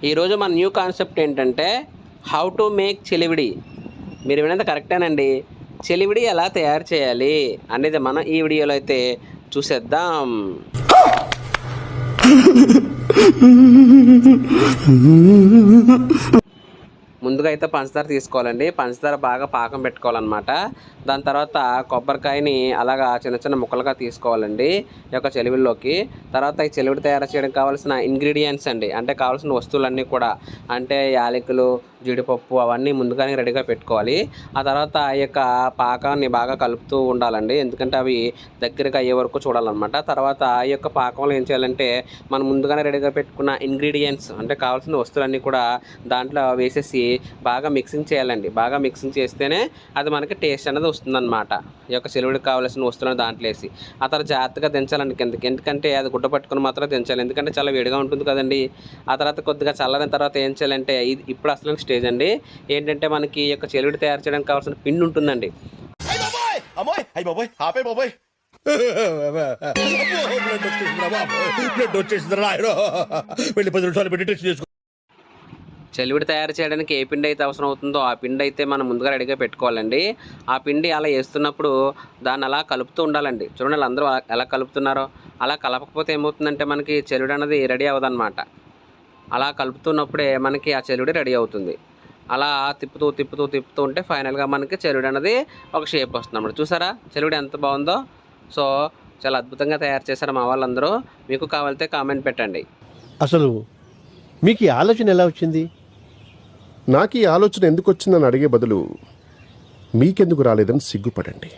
ఈరోజు మన new concept ఏంటంటే హౌ టు మేక్ చెలివిడి. మీరు వినేది కరెక్టేనండి. చెలివిడి ఎలా తయారు చేయాలి అనేది మనం ఈ వీడియోలో అయితే చూసేద్దాం. ముందుగా అయితే పంచదార తీసుకోవాలండి. పంచదార బాగా పాకం పెట్టుకోవాలన్నమాట. దాని తర్వాత కొబ్బరికాయని అలాగా చిన్న చిన్న ముక్కలుగా తీసుకోవాలండి ఈ యొక్క చెలివిడిలోకి. తర్వాత ఈ చెలివిడి తయారు చేయడానికి కావాల్సిన ఇంగ్రీడియంట్స్ అండి, అంటే కావాల్సిన వస్తువులన్నీ కూడా, అంటే యాలకులు, జీడిపప్పు అవన్నీ ముందుగానే రెడీగా పెట్టుకోవాలి. ఆ తర్వాత ఈ యొక్క పాకాన్ని బాగా కలుపుతూ ఉండాలండి, ఎందుకంటే అవి దగ్గరగా అయ్యే వరకు చూడాలన్నమాట. తర్వాత ఈ యొక్క పాకంలో ఏం చేయాలంటే మనం ముందుగానే రెడీగా పెట్టుకున్న ఇంగ్రీడియంట్స్, అంటే కావాల్సిన వస్తువులన్నీ కూడా దాంట్లో వేసేసి బాగా మిక్సింగ్ చేయాలండి. బాగా మిక్సింగ్ చేస్తేనే అది మనకి టేస్ట్ అనేది వస్తుందన్నమాట. ఈ యొక్క చెలివిడికి కావాల్సిన వస్తువులను దాంట్లో వేసి ఆ తర్వాత జాగ్రత్తగా దించాలండి కిందకి, ఎందుకంటే అది గుడ్డ పట్టుకుని మాత్రం దించాలి, ఎందుకంటే చాలా వేడిగా ఉంటుంది కదండి. ఆ తర్వాత కొద్దిగా చల్లారిన తర్వాత ఏం చేయాలంటే ఇది ఇప్పుడు అసలు స్టేజ్ అండి. ఏంటంటే మనకి ఈ యొక్క చెలివిడి తయారు చేయడానికి కావాల్సిన పిండి ఉంటుందండి. చెలివిడి తయారు చేయడానికి ఏ పిండి అయితే అవసరం అవుతుందో ఆ పిండి అయితే మనం ముందుగా రెడీగా పెట్టుకోవాలండి. ఆ పిండి అలా వేస్తున్నప్పుడు దాన్ని అలా కలుపుతూ ఉండాలండి. చూడండి వాళ్ళందరూ ఎలా కలుపుతున్నారో. అలా కలపకపోతే ఏమవుతుందంటే మనకి చెలివిడి అనేది రెడీ అవ్వదన్నమాట. అలా కలుపుతున్నప్పుడే మనకి ఆ చెలివిడి రెడీ అవుతుంది. అలా తిప్పుతూ తిప్పుతూ తిప్పుతూ ఉంటే ఫైనల్గా మనకి చెలివిడి అనేది ఒక షేప్ వస్తుంది అన్నమాట. చూసారా చెలివిడి ఎంత బాగుందో. సో చాలా అద్భుతంగా తయారు చేశారు మా వాళ్ళందరూ. మీకు కావాలితే కామెంట్ పెట్టండి. అసలు మీకు ఈ ఆలోచన ఎలా వచ్చింది? నాకు ఈ ఆలోచన ఎందుకు వచ్చిందని అడిగే బదులు మీకెందుకు రాలేదని సిగ్గుపడండి.